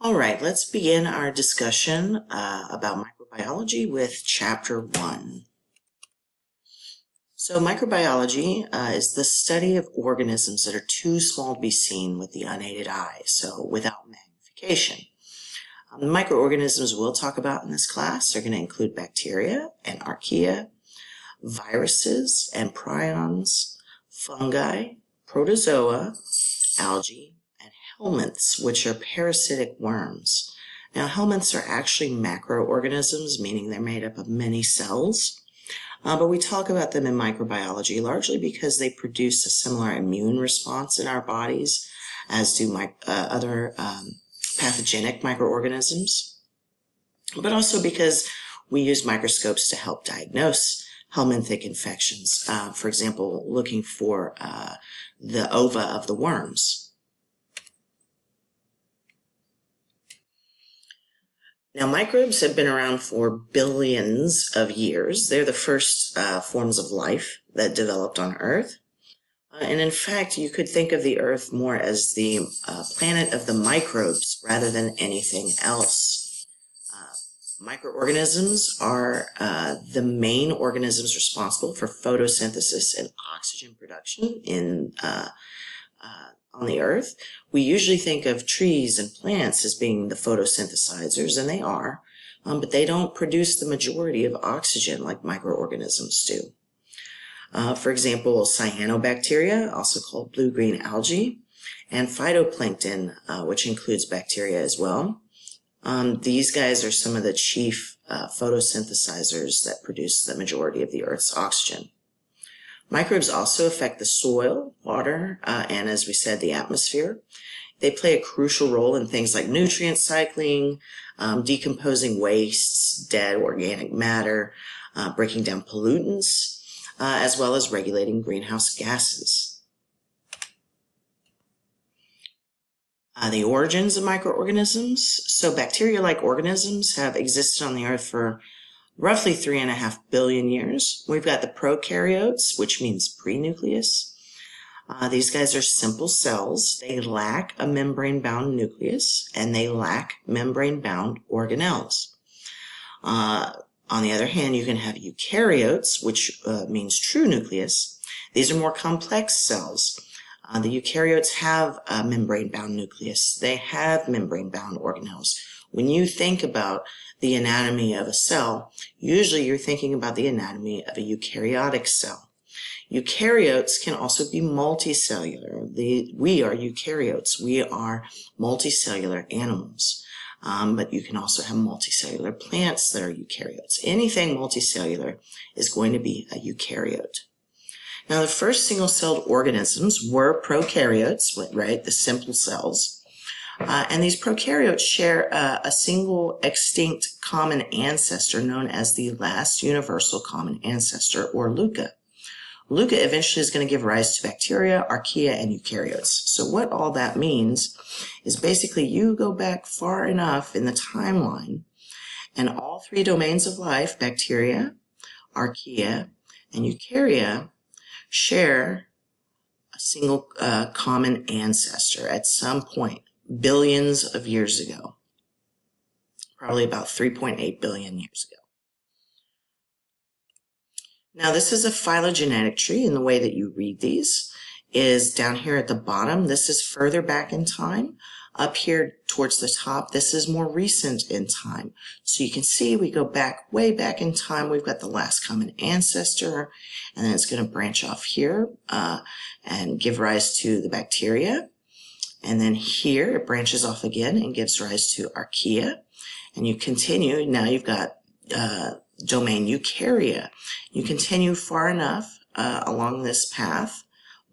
All right, let's begin our discussion about microbiology with Chapter 1. So microbiology is the study of organisms that are too small to be seen with the unaided eye, so without magnification. The microorganisms we'll talk about in this class are going to include bacteria and archaea, viruses and prions, fungi, protozoa, algae, and helminths, which are parasitic worms. Now, helminths are actually macroorganisms, meaning they're made up of many cells, but we talk about them in microbiology largely because they produce a similar immune response in our bodies as do other pathogenic microorganisms, but also because we use microscopes to help diagnose helminthic infections, for example, looking for the ova of the worms. Now, microbes have been around for billions of years. They're the first forms of life that developed on Earth. And in fact, you could think of the Earth more as the planet of the microbes rather than anything else. Microorganisms are the main organisms responsible for photosynthesis and oxygen production on the Earth. We usually think of trees and plants as being the photosynthesizers, and they are, but they don't produce the majority of oxygen like microorganisms do. For example, cyanobacteria, also called blue-green algae, and phytoplankton, which includes bacteria as well. These guys are some of the chief photosynthesizers that produce the majority of the Earth's oxygen. Microbes also affect the soil, water, and as we said, the atmosphere. They play a crucial role in things like nutrient cycling, decomposing wastes, dead organic matter, breaking down pollutants, as well as regulating greenhouse gases. The origins of microorganisms. So bacteria-like organisms have existed on the Earth for roughly 3.5 billion years. We've got the prokaryotes, which means pre-nucleus. These guys are simple cells. They lack a membrane-bound nucleus, and they lack membrane-bound organelles. On the other hand, you can have eukaryotes, which means true nucleus. These are more complex cells. The eukaryotes have a membrane-bound nucleus. They have membrane-bound organelles. When you think about the anatomy of a cell, usually you're thinking about the anatomy of a eukaryotic cell. Eukaryotes can also be multicellular. We are eukaryotes. We are multicellular animals. But you can also have multicellular plants that are eukaryotes. Anything multicellular is going to be a eukaryote. Now, the first single-celled organisms were prokaryotes, right, the simple cells. And these prokaryotes share a single extinct common ancestor known as the last universal common ancestor, or LUCA. LUCA eventually is going to give rise to bacteria, archaea, and eukaryotes. So what all that means is basically you go back far enough in the timeline, and all three domains of life, bacteria, archaea, and eukarya, share a single common ancestor at some point, billions of years ago, probably about 3.8 billion years ago. Now, this is a phylogenetic tree, and the way that you read these is down here at the bottom. This is further back in time. Up here towards the top, this is more recent in time. So you can see we go back, way back in time. We've got the last common ancestor, and then it's going to branch off here and give rise to the bacteria. And then here it branches off again and gives rise to archaea. And you continue, now you've got domain eukarya. You continue far enough along this path.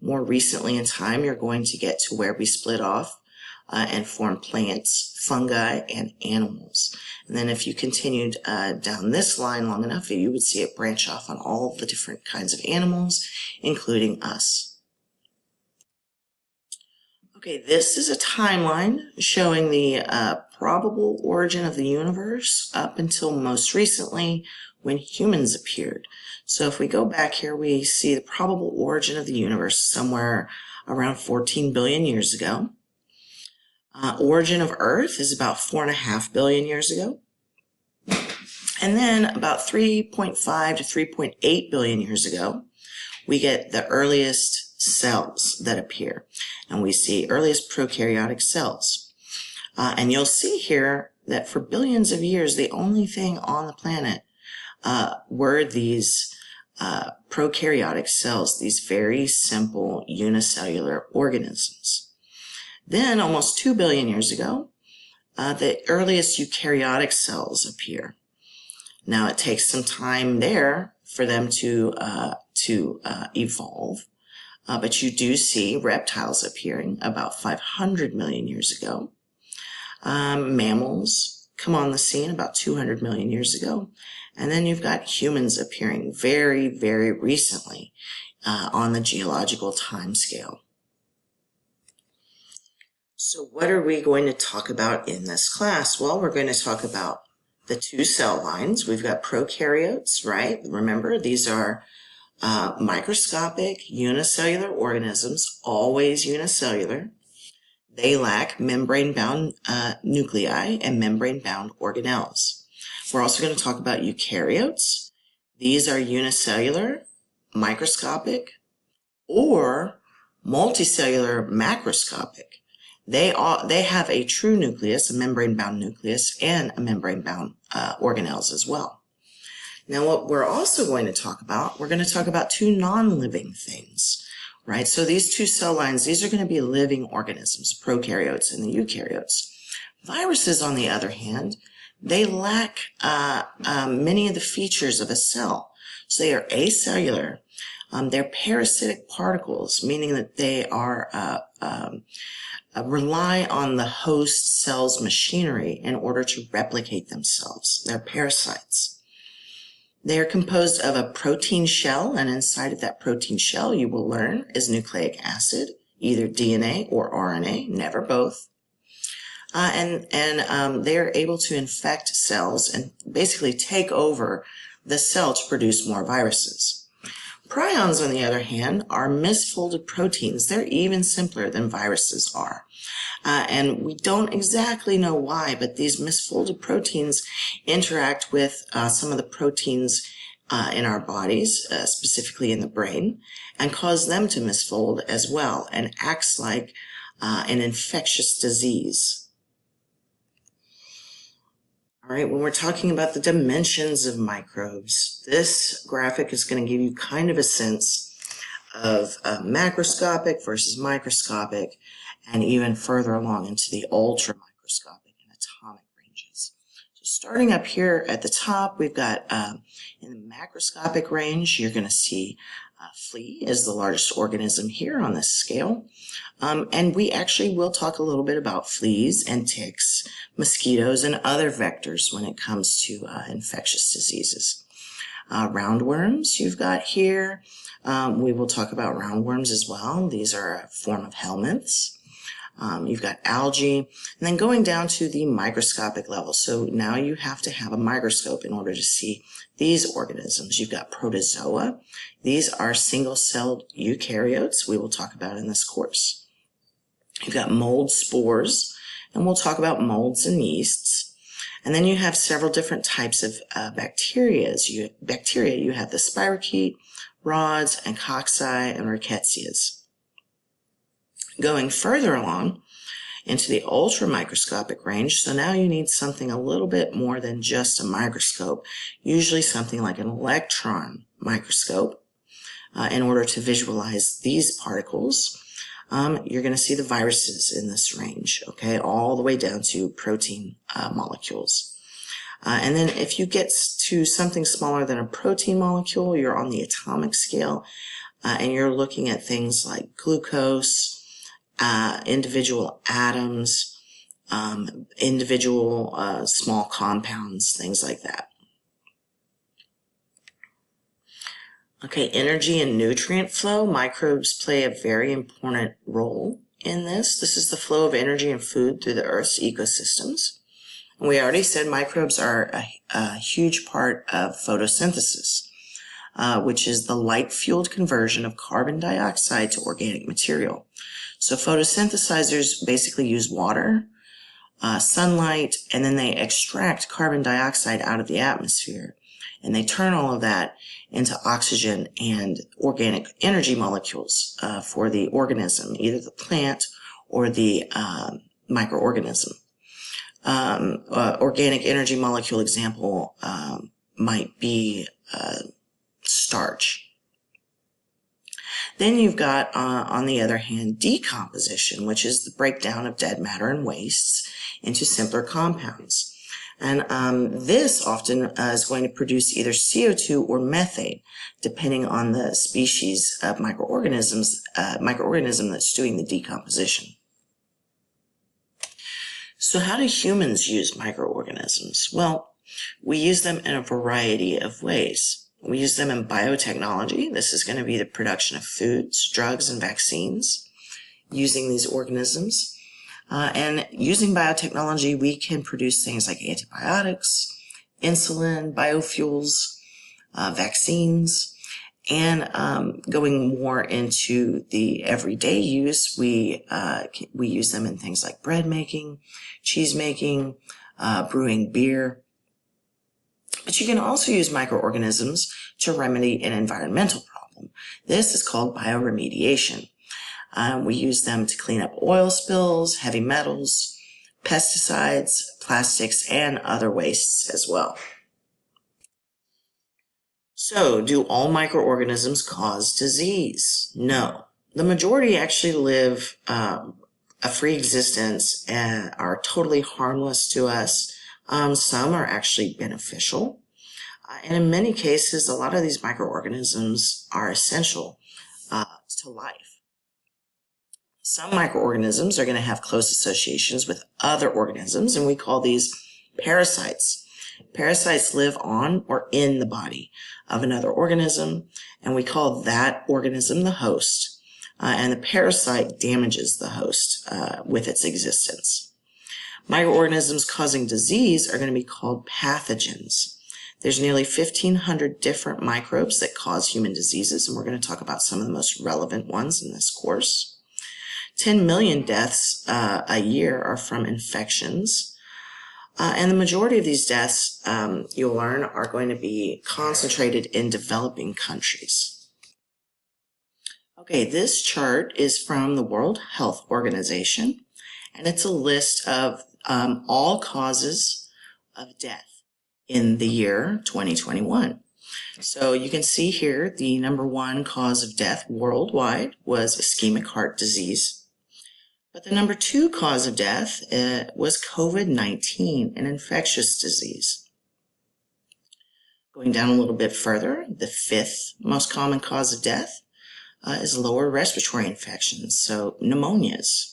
More recently in time, you're going to get to where we split off and form plants, fungi, and animals. And then if you continued down this line long enough, you would see it branch off on all the different kinds of animals, including us. Okay, this is a timeline showing the probable origin of the universe up until most recently when humans appeared. So if we go back here, we see the probable origin of the universe somewhere around 14 billion years ago. Origin of Earth is about 4.5 billion years ago. And then about 3.5 to 3.8 billion years ago, we get the earliest cells that appear. And we see earliest prokaryotic cells. And you'll see here that for billions of years, the only thing on the planet were these prokaryotic cells, these very simple unicellular organisms. Then, almost 2 billion years ago, the earliest eukaryotic cells appear. Now, it takes some time there for them to evolve, but you do see reptiles appearing about 500 million years ago. Mammals come on the scene about 200 million years ago. And then you've got humans appearing very, very recently on the geological time scale. So what are we going to talk about in this class? Well, we're going to talk about the two cell lines. We've got prokaryotes, right? Remember, these are microscopic unicellular organisms, always unicellular. They lack membrane-bound nuclei and membrane-bound organelles. We're also going to talk about eukaryotes. These are unicellular, microscopic, or multicellular macroscopic. They have a true nucleus, a membrane-bound nucleus, and a membrane-bound organelles as well. Now, what we're also going to talk about, we're going to talk about two non-living things, right? So these two cell lines, these are going to be living organisms, prokaryotes and the eukaryotes. Viruses, on the other hand, they lack many of the features of a cell. So they are acellular. They're parasitic particles, meaning that they are rely on the host cell's machinery in order to replicate themselves. They're parasites. They are composed of a protein shell, and inside of that protein shell, you will learn, is nucleic acid, either DNA or RNA, never both. And they are able to infect cells and basically take over the cell to produce more viruses. Prions, on the other hand, are misfolded proteins. They're even simpler than viruses are. And we don't exactly know why, but these misfolded proteins interact with some of the proteins in our bodies, specifically in the brain, and cause them to misfold as well, and acts like an infectious disease. All right, when we're talking about the dimensions of microbes, this graphic is going to give you kind of a sense of macroscopic versus microscopic, and even further along into the ultra microscopic and atomic ranges. So starting up here at the top, we've got in the macroscopic range, you're going to see flea is the largest organism here on this scale. And we actually will talk a little bit about fleas and ticks, mosquitoes, and other vectors when it comes to infectious diseases. Roundworms you've got here. We will talk about roundworms as well. These are a form of helminths. You've got algae, and then going down to the microscopic level. So now you have to have a microscope in order to see these organisms. You've got protozoa. These are single-celled eukaryotes we will talk about in this course. You've got mold spores, and we'll talk about molds and yeasts. And then you have several different types of bacteria. You have the spirochete, rods, and cocci, and rickettsias. Going further along into the ultra microscopic range, so now you need something a little bit more than just a microscope, usually something like an electron microscope, in order to visualize these particles. You're going to see the viruses in this range, okay, all the way down to protein molecules. And then if you get to something smaller than a protein molecule, you're on the atomic scale, and you're looking at things like glucose, individual atoms, individual small compounds, things like that. Okay, energy and nutrient flow. Microbes play a very important role in this. This is the flow of energy and food through the Earth's ecosystems. And we already said microbes are a huge part of photosynthesis, which is the light-fueled conversion of carbon dioxide to organic material. So photosynthesizers basically use water, sunlight, and then they extract carbon dioxide out of the atmosphere. And they turn all of that into oxygen and organic energy molecules for the organism, either the plant or the microorganism. Organic energy molecule example might be starch. Then you've got, on the other hand, decomposition, which is the breakdown of dead matter and wastes into simpler compounds. And this often is going to produce either CO2 or methane, depending on the species of microorganism that's doing the decomposition. So how do humans use microorganisms? Well, we use them in a variety of ways. We use them in biotechnology. This is going to be the production of foods, drugs, and vaccines using these organisms. And using biotechnology, we can produce things like antibiotics, insulin, biofuels, vaccines, and going more into the everyday use, we use them in things like bread making, cheese making, brewing beer. But you can also use microorganisms to remedy an environmental problem. This is called bioremediation. We use them to clean up oil spills, heavy metals, pesticides, plastics, and other wastes as well. So, do all microorganisms cause disease? No. The majority actually live a free existence and are totally harmless to us. Some are actually beneficial. And in many cases, a lot of these microorganisms are essential to life. Some microorganisms are going to have close associations with other organisms, and we call these parasites. Parasites live on or in the body of another organism, and we call that organism the host. And the parasite damages the host with its existence. Microorganisms causing disease are going to be called pathogens. There's nearly 1,500 different microbes that cause human diseases, and we're going to talk about some of the most relevant ones in this course. 10 million deaths a year are from infections. And the majority of these deaths, you'll learn, are going to be concentrated in developing countries. Okay, this chart is from the World Health Organization, and it's a list of all causes of death in the year 2021. So you can see here the number one cause of death worldwide was ischemic heart disease. But the number two cause of death was COVID-19, an infectious disease. Going down a little bit further, the fifth most common cause of death is lower respiratory infections, so pneumonias.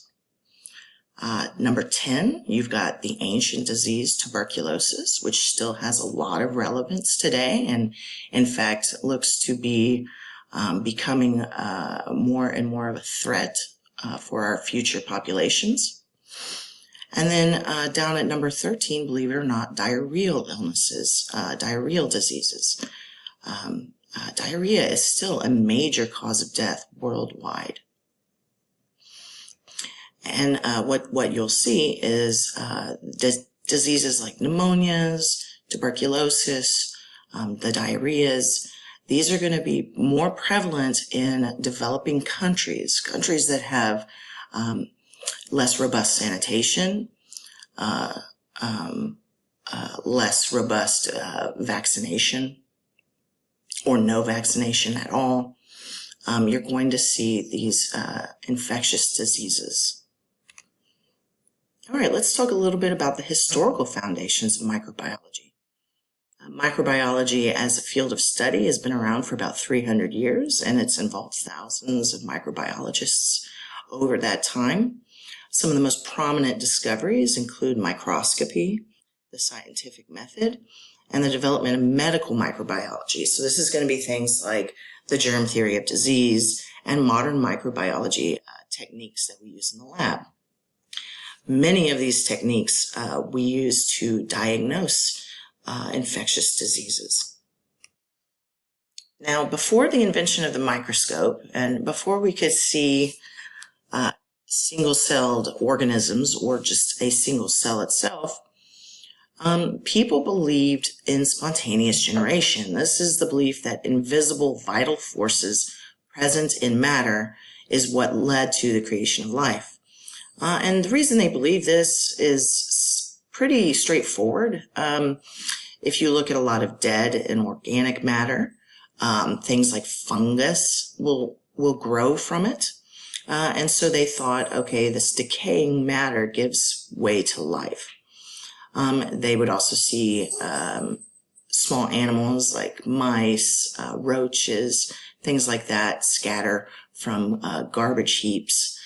Number 10, you've got the ancient disease tuberculosis, which still has a lot of relevance today, and in fact looks to be becoming more and more of a threat for our future populations. And then down at number 13, believe it or not, diarrheal illnesses, diarrheal diseases. Diarrhea is still a major cause of death worldwide. And what you'll see is diseases like pneumonias, tuberculosis, the diarrheas. These are going to be more prevalent in developing countries that have less robust sanitation, less robust vaccination, or no vaccination at all. You're going to see these infectious diseases. All right, let's talk a little bit about the historical foundations of microbiology. Microbiology as a field of study has been around for about 300 years, and it's involved thousands of microbiologists over that time. Some of the most prominent discoveries include microscopy, the scientific method, and the development of medical microbiology. So this is going to be things like the germ theory of disease and modern microbiology techniques that we use in the lab. Many of these techniques we use to diagnose infectious diseases. Now, before the invention of the microscope, and before we could see single-celled organisms or just a single cell itself, people believed in spontaneous generation. This is the belief that invisible vital forces present in matter is what led to the creation of life. And the reason they believe this is pretty straightforward. If you look at a lot of dead and organic matter, things like fungus will grow from it. And so they thought, okay, this decaying matter gives way to life. They would also see small animals like mice, roaches, things like that scatter from garbage heaps,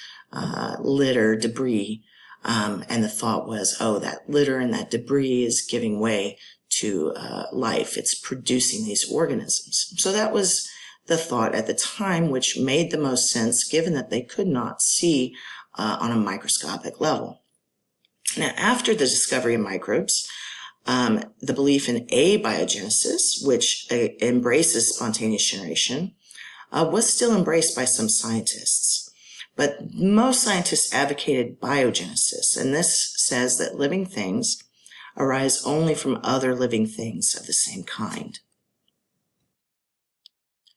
litter, debris. And the thought was, oh, that litter and that debris is giving way to life. It's producing these organisms. So that was the thought at the time, which made the most sense given that they could not see on a microscopic level. Now, after the discovery of microbes, the belief in abiogenesis, which embraces spontaneous generation, was still embraced by some scientists. But most scientists advocated biogenesis, and this says that living things arise only from other living things of the same kind.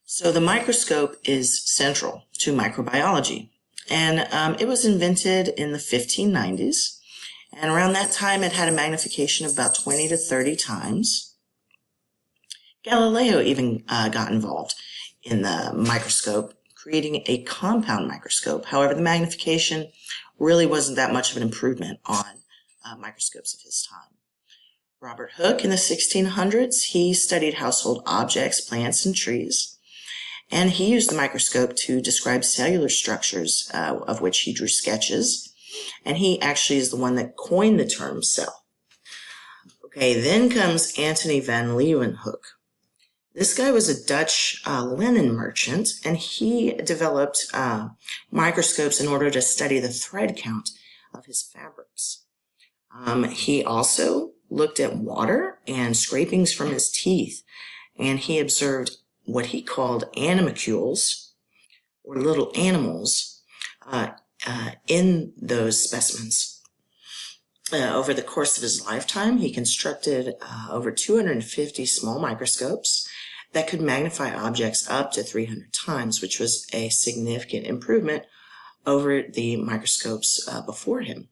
So the microscope is central to microbiology, and it was invented in the 1590s. And around that time, it had a magnification of about 20 to 30 times. Galileo even got involved in the microscope, creating a compound microscope. However, the magnification really wasn't that much of an improvement on microscopes of his time. Robert Hooke in the 1600s, he studied household objects, plants, and trees. And he used the microscope to describe cellular structures, of which he drew sketches. And he actually is the one that coined the term cell. Okay, then comes Antony van Leeuwenhoek. This guy was a Dutch linen merchant, and he developed microscopes in order to study the thread count of his fabrics. He also looked at water and scrapings from his teeth, and he observed what he called animalcules, or little animals, in those specimens. Over the course of his lifetime, he constructed over 250 small microscopes that could magnify objects up to 300 times, which was a significant improvement over the microscopes before him.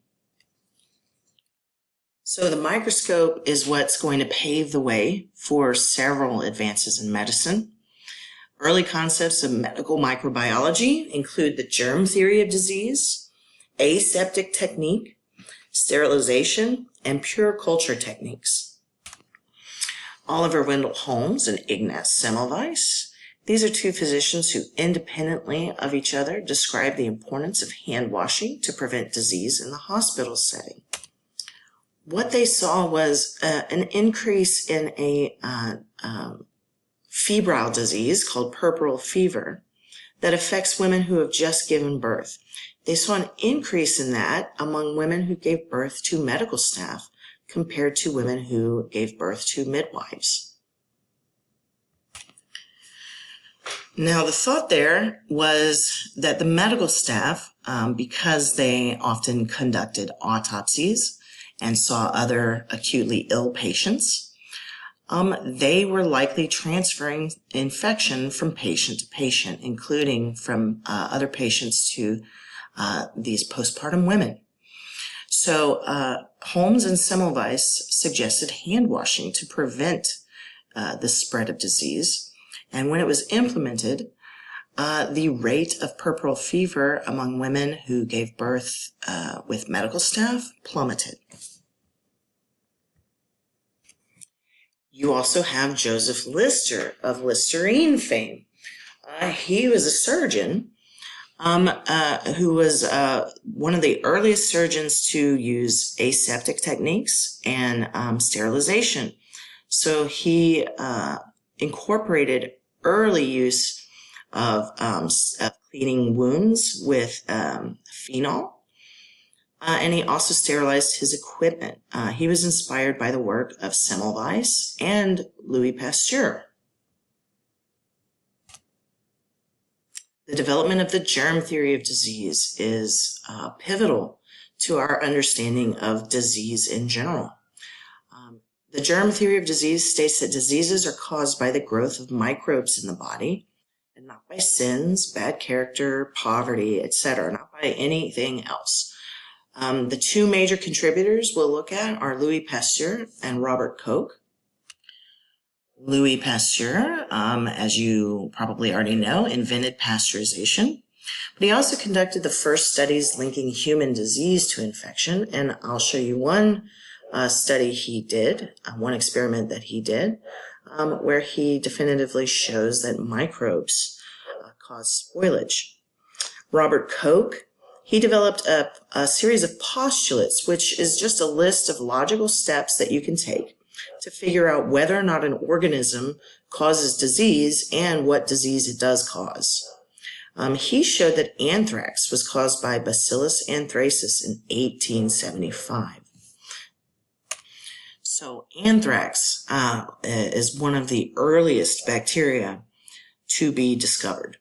So the microscope is what's going to pave the way for several advances in medicine. Early concepts of medical microbiology include the germ theory of disease, aseptic technique, sterilization, and pure culture techniques. Oliver Wendell Holmes and Ignaz Semmelweis, these are two physicians who independently of each other describe the importance of hand washing to prevent disease in the hospital setting. What they saw was an increase in a febrile disease called puerperal fever that affects women who have just given birth. They saw an increase in that among women who gave birth to medical staff compared to women who gave birth to midwives. Now, the thought there was that the medical staff, because they often conducted autopsies and saw other acutely ill patients, they were likely transferring infection from patient to patient, including from other patients to these postpartum women. So Holmes and Semmelweis suggested hand washing to prevent the spread of disease. And when it was implemented, the rate of puerperal fever among women who gave birth with medical staff plummeted. You also have Joseph Lister of Listerine fame. He was a surgeon who was one of the earliest surgeons to use aseptic techniques and sterilization. So he incorporated early use of cleaning wounds with phenol. And he also sterilized his equipment. He was inspired by the work of Semmelweis and Louis Pasteur. The development of the germ theory of disease is pivotal to our understanding of disease in general. The germ theory of disease states that diseases are caused by the growth of microbes in the body and not by sins, bad character, poverty, etc., not by anything else. The two major contributors we'll look at are Louis Pasteur and Robert Koch. Louis Pasteur, as you probably already know, invented pasteurization, but he also conducted the first studies linking human disease to infection, and I'll show you one study he did, one experiment that he did, where he definitively shows that microbes cause spoilage. Robert Koch, he developed a series of postulates, which is just a list of logical steps that you can take to figure out whether or not an organism causes disease and what disease it does cause. He showed that anthrax was caused by Bacillus anthracis in 1875. So anthrax is one of the earliest bacteria to be discovered.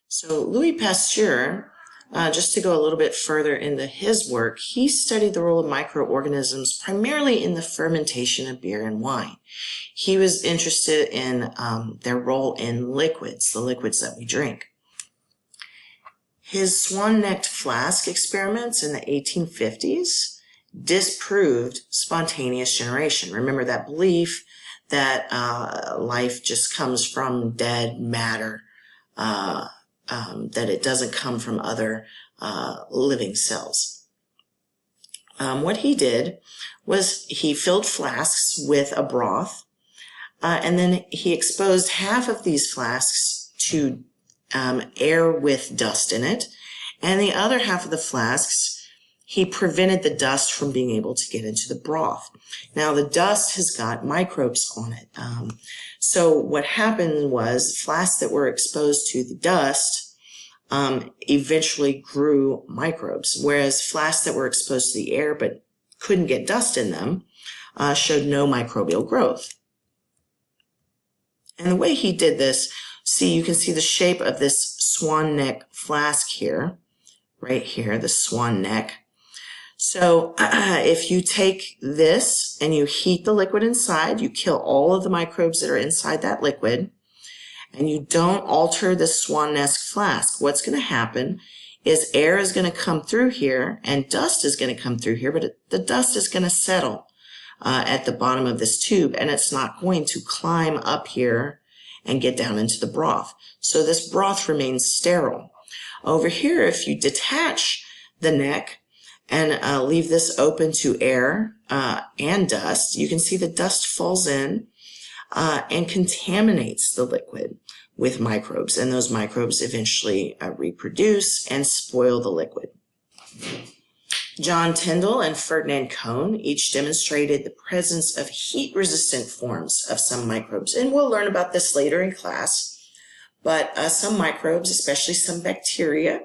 So Louis Pasteur, just to go a little bit further into his work, he studied the role of microorganisms primarily in the fermentation of beer and wine. He was interested in their role in liquids, the liquids that we drink. His swan-necked flask experiments in the 1850s disproved spontaneous generation. Remember that belief that life just comes from dead matter, that it doesn't come from other living cells. What he did was he filled flasks with a broth, and then he exposed half of these flasks to air with dust in it, and the other half of the flasks, he prevented the dust from being able to get into the broth. Now, the dust has got microbes on it. So what happened was flasks that were exposed to the dust eventually grew microbes, whereas flasks that were exposed to the air but couldn't get dust in them showed no microbial growth. And the way he did this, see, you can see the shape of this swan neck flask here, right here, the swan neck. So if you take this and you heat the liquid inside, you kill all of the microbes that are inside that liquid, and you don't alter the swan-neck flask, what's going to happen is air is going to come through here and dust is going to come through here, but the dust is going to settle at the bottom of this tube, and it's not going to climb up here and get down into the broth. So this broth remains sterile. Over here, if you detach the neck and leave this open to air and dust, you can see the dust falls in and contaminates the liquid with microbes, and those microbes eventually reproduce and spoil the liquid. John Tyndall and Ferdinand Kohn each demonstrated the presence of heat-resistant forms of some microbes, and we'll learn about this later in class, but some microbes, especially some bacteria,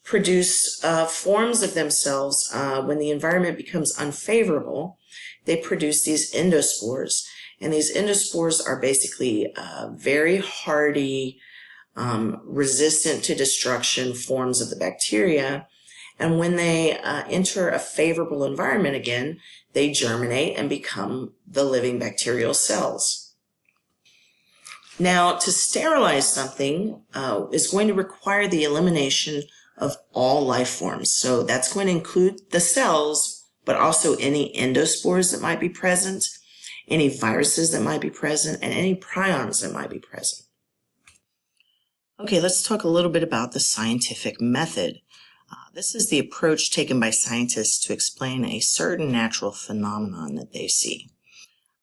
produce forms of themselves when the environment becomes unfavorable. They produce these endospores, and these endospores are basically very hardy, resistant to destruction forms of the bacteria. And when they enter a favorable environment again, they germinate and become the living bacterial cells. Now, to sterilize something is going to require the elimination of all life forms. So that's going to include the cells, but also any endospores that might be present, any viruses that might be present, and any prions that might be present. Okay, let's talk a little bit about the scientific method. This is the approach taken by scientists to explain a certain natural phenomenon that they see.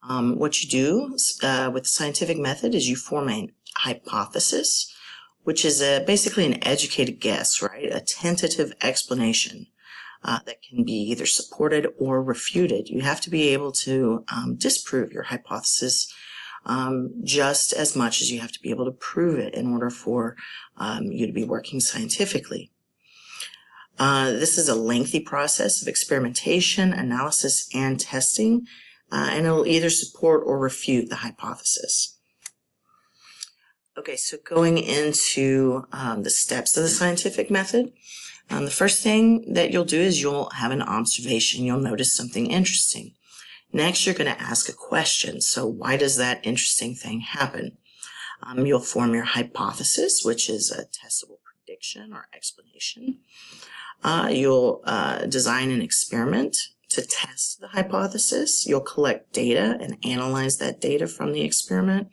What you do with the scientific method is you form a hypothesis, which is basically an educated guess, right? A tentative explanation that can be either supported or refuted. You have to be able to disprove your hypothesis just as much as you have to be able to prove it in order for you to be working scientifically. This is a lengthy process of experimentation, analysis, and testing, and it will either support or refute the hypothesis. Okay, so going into the steps of the scientific method, the first thing that you'll do is you'll have an observation. You'll notice something interesting. Next, you're going to ask a question. So why does that interesting thing happen? You'll form your hypothesis, which is a testable prediction or explanation. You'll design an experiment to test the hypothesis. You'll collect data and analyze that data from the experiment.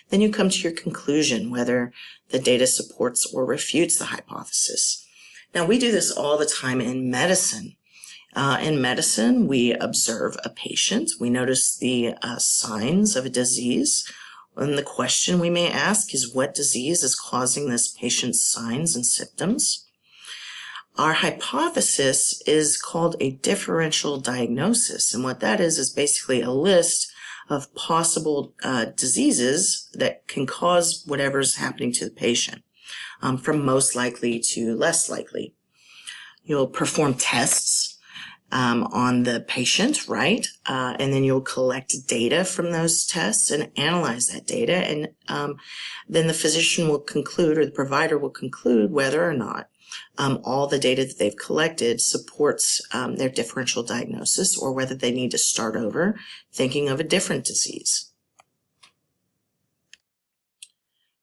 Then you come to your conclusion, whether the data supports or refutes the hypothesis. Now, we do this all the time in medicine. In medicine, we observe a patient. We notice the signs of a disease. And the question we may ask is, what disease is causing this patient's signs and symptoms? Our hypothesis is called a differential diagnosis. And what that is basically a list of possible diseases that can cause whatever's happening to the patient, from most likely to less likely. You'll perform tests on the patient, right? And then you'll collect data from those tests and analyze that data. And then the physician will conclude, or the provider will conclude, whether or not all the data that they've collected supports their differential diagnosis, or whether they need to start over thinking of a different disease.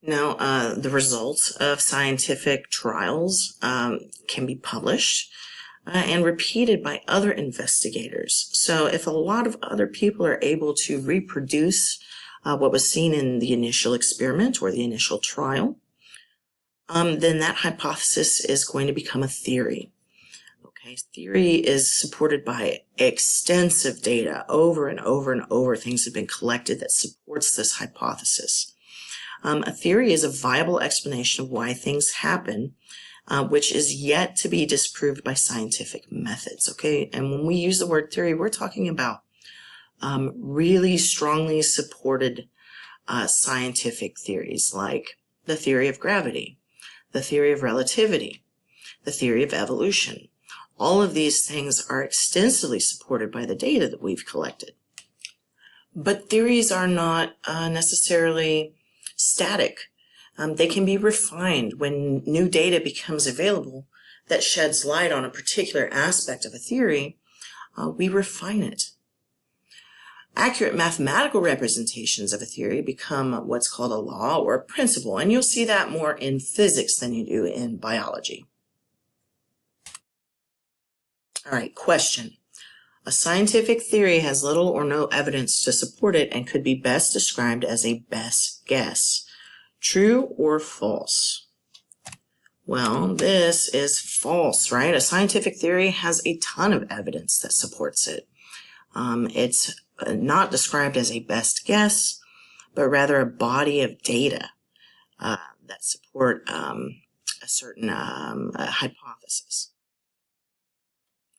Now, the results of scientific trials can be published and repeated by other investigators. So if a lot of other people are able to reproduce what was seen in the initial experiment or the initial trial, then that hypothesis is going to become a theory. Okay, theory is supported by extensive data over and over and over. Things have been collected that supports this hypothesis. A theory is a viable explanation of why things happen, which is yet to be disproved by scientific methods. Okay, and when we use the word theory, we're talking about really strongly supported scientific theories, like the theory of gravity, the theory of relativity, the theory of evolution. All of these things are extensively supported by the data that we've collected. But theories are not necessarily static. They can be refined when new data becomes available that sheds light on a particular aspect of a theory. We refine it. Accurate mathematical representations of a theory become what's called a law or a principle, and you'll see that more in physics than you do in biology. All right, question. A scientific theory has little or no evidence to support it and could be best described as a best guess. True or false? Well, this is false, right? A scientific theory has a ton of evidence that supports it. It's not described as a best guess, but rather a body of data that support a certain hypothesis.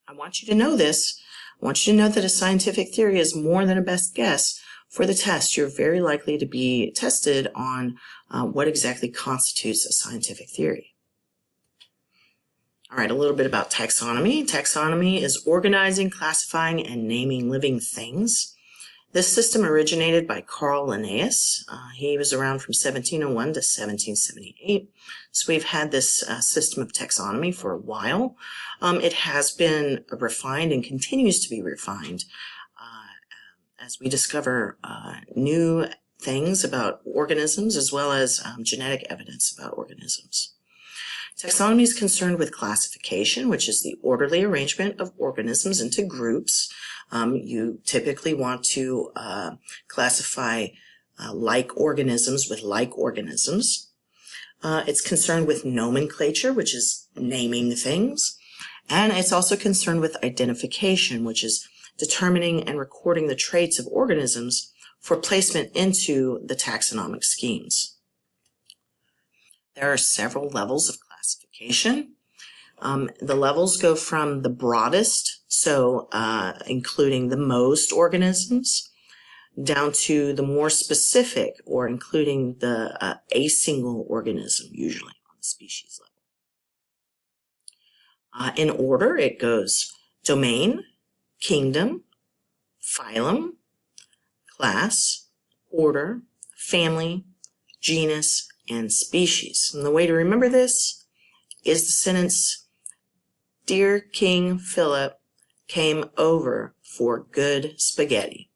I want you to know this. I want you to know that a scientific theory is more than a best guess. For the test, you're very likely to be tested on what exactly constitutes a scientific theory. All right, a little bit about taxonomy. Taxonomy is organizing, classifying, and naming living things. This system originated by Carl Linnaeus. He was around from 1701 to 1778. So we've had this system of taxonomy for a while. It has been refined and continues to be refined as we discover new things about organisms, as well as genetic evidence about organisms. Taxonomy is concerned with classification, which is the orderly arrangement of organisms into groups. You typically want to classify like organisms with like organisms. It's concerned with nomenclature, which is naming things. And it's also concerned with identification, which is determining and recording the traits of organisms for placement into the taxonomic schemes. There are several levels of classification. The levels go from the broadest, so including the most organisms, down to the more specific, or including the a single organism, usually on the species level. In order, it goes domain, kingdom, phylum, class, order, family, genus, and species. And the way to remember this is the sentence, "Dear King Philip came over for good spaghetti."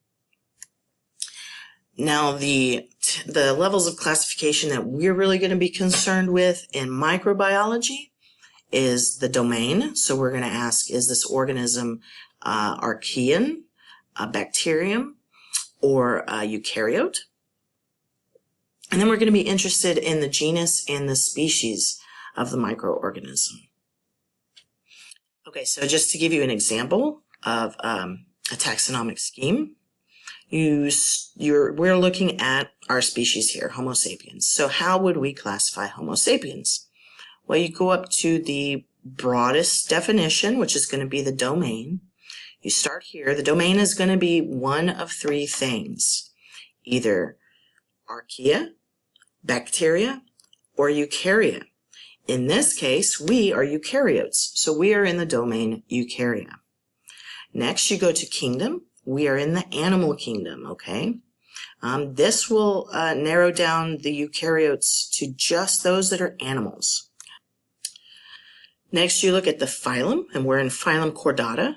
Now, the levels of classification that we're really going to be concerned with in microbiology is the domain. So we're going to ask, is this organism archaean, a bacterium, or a eukaryote? And then we're going to be interested in the genus and the species of the microorganism. Okay, so just to give you an example of a taxonomic scheme, we're looking at our species here, Homo sapiens. So how would we classify Homo sapiens? Well, you go up to the broadest definition, which is going to be the domain. You start here. The domain is going to be one of three things, either archaea, bacteria, or eukarya. In this case, we are eukaryotes, so we are in the domain eukarya. Next, you go to kingdom. We are in the animal kingdom, okay? This will narrow down the eukaryotes to just those that are animals. Next, you look at the phylum, and we're in phylum Chordata,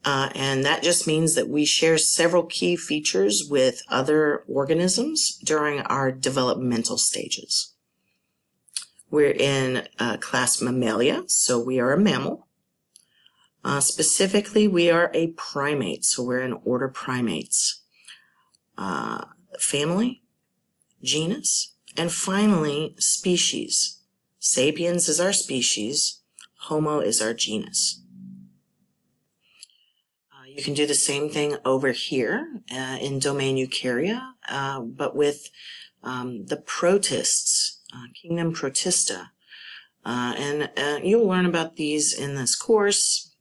and that just means that we share several key features with other organisms during our developmental stages. We're in class Mammalia, so we are a mammal. Specifically, we are a primate, so we're in order primates. Family, genus, and finally, species. Sapiens is our species, Homo is our genus. You can do the same thing over here in domain Eukarya, but with the protists, kingdom Protista. And you'll learn about these in this course.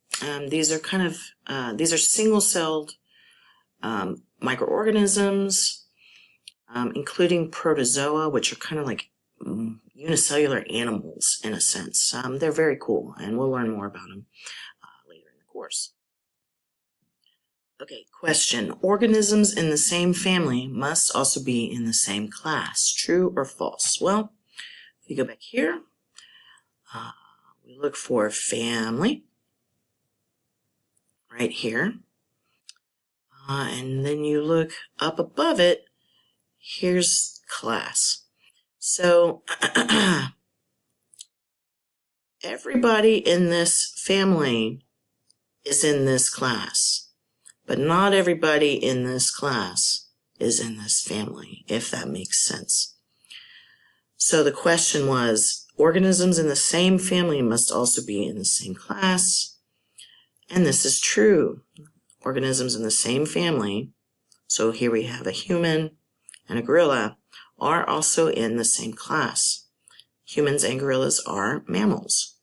These are single-celled microorganisms, including protozoa, which are kind of like unicellular animals in a sense. They're very cool, and we'll learn more about them later in the course. Okay, question. Organisms in the same family must also be in the same class. True or false? Well, if you go back here, we look for family right here. And then you look up above it, here's class. So everybody in this family is in this class, but not everybody in this class is in this family, if that makes sense. So the question was, organisms in the same family must also be in the same class. And this is true. Organisms in the same family, so here we have a human and a gorilla, are also in the same class. Humans and gorillas are mammals.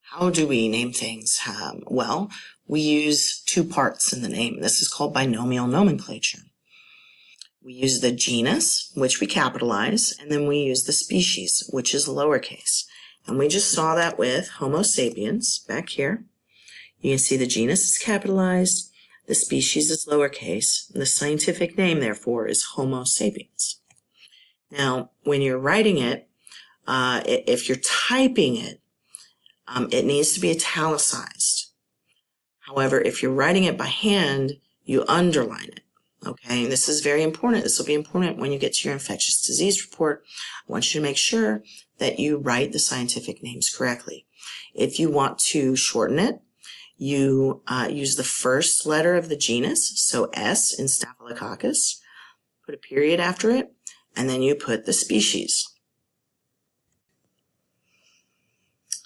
How do we name things? Well, we use two parts in the name. This is called binomial nomenclature. We use the genus, which we capitalize, and then we use the species, which is lowercase. And we just saw that with Homo sapiens back here. You can see the genus is capitalized, the species is lowercase, and the scientific name, therefore, is Homo sapiens. Now, when you're writing it, if you're typing it, it needs to be italicized. However, if you're writing it by hand, you underline it. Okay, this is very important. This will be important when you get to your infectious disease report. I want you to make sure that you write the scientific names correctly. If you want to shorten it, you use the first letter of the genus, so S in Staphylococcus, put a period after it, and then you put the species.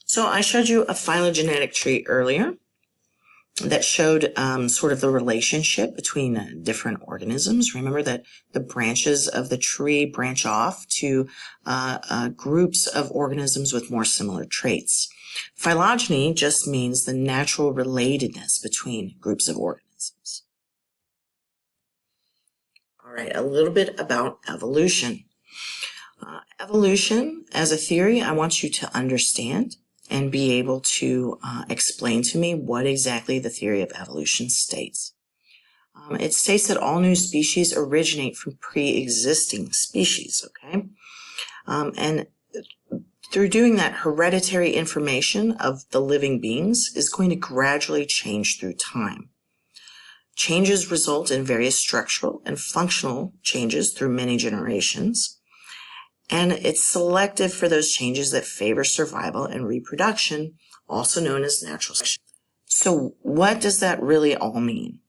So I showed you a phylogenetic tree earlier that showed sort of the relationship between different organisms. Remember that the branches of the tree branch off to groups of organisms with more similar traits. Phylogeny just means the natural relatedness between groups of organisms. All right, a little bit about evolution. Evolution as a theory, I want you to understand and be able to explain to me what exactly the theory of evolution states. It states that all new species originate from pre-existing species, okay? And through doing that, hereditary information of the living beings is going to gradually change through time. Changes result in various structural and functional changes through many generations, and it's selective for those changes that favor survival and reproduction, also known as natural selection. So what does that really all mean?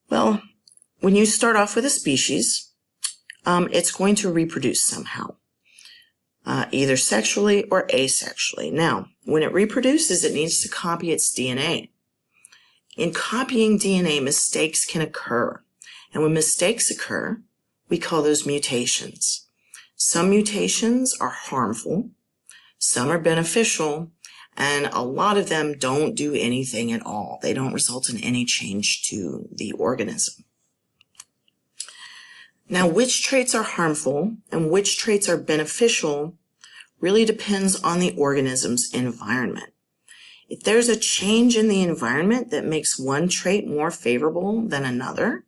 Well, when you start off with a species, it's going to reproduce somehow, either sexually or asexually. Now, when it reproduces, it needs to copy its DNA. In copying DNA, mistakes can occur. And when mistakes occur, we call those mutations. Some mutations are harmful, some are beneficial, and a lot of them don't do anything at all. They don't result in any change to the organism. Now, which traits are harmful and which traits are beneficial really depends on the organism's environment. If there's a change in the environment that makes one trait more favorable than another,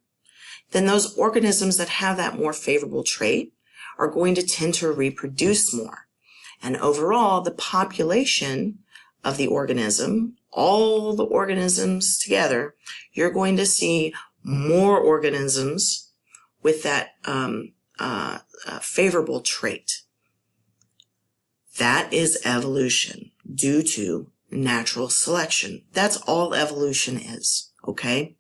then those organisms that have that more favorable trait are going to tend to reproduce more. And overall, the population of the organism, all the organisms together, you're going to see more organisms with that favorable trait. That is evolution due to natural selection. That's all evolution is, okay?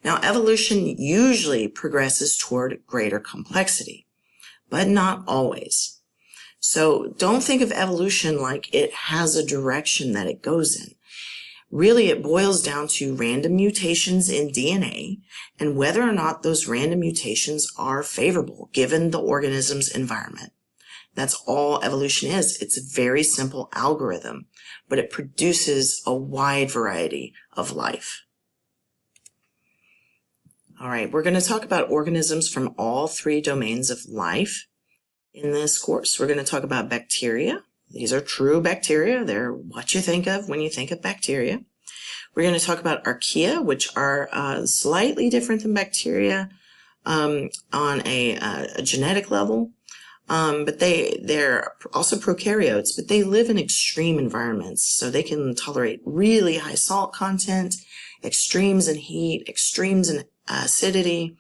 Now, evolution usually progresses toward greater complexity, but not always. So don't think of evolution like it has a direction that it goes in. Really, it boils down to random mutations in DNA and whether or not those random mutations are favorable given the organism's environment. That's all evolution is. It's a very simple algorithm, but it produces a wide variety of life. All right, we're going to talk about organisms from all three domains of life in this course. We're going to talk about bacteria. These are true bacteria. They're what you think of when you think of bacteria. We're going to talk about archaea, which are slightly different than bacteria on a genetic level. But they're also prokaryotes, but they live in extreme environments. So they can tolerate really high salt content, extremes in heat, extremes in acidity,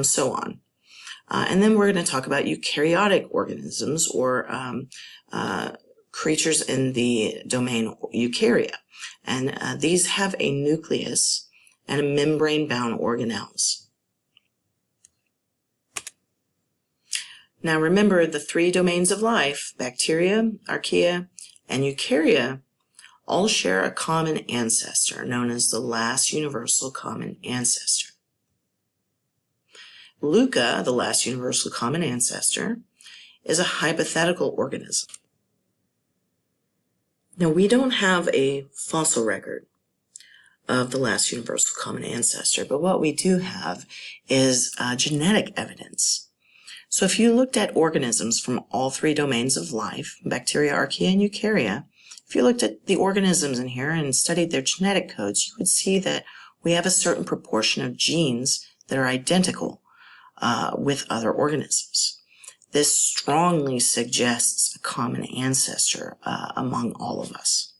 so on. And then we're going to talk about eukaryotic organisms or creatures in the domain eukarya. And these have a nucleus and a membrane-bound organelles. Now remember, the three domains of life, bacteria, archaea, and eukarya, all share a common ancestor known as the last universal common ancestor. LUCA, the last universal common ancestor, is a hypothetical organism. Now, we don't have a fossil record of the last universal common ancestor, but what we do have is genetic evidence. So if you looked at organisms from all three domains of life, bacteria, archaea, and eukarya, if you looked at the organisms in here and studied their genetic codes, you would see that we have a certain proportion of genes that are identical with other organisms. This strongly suggests a common ancestor among all of us.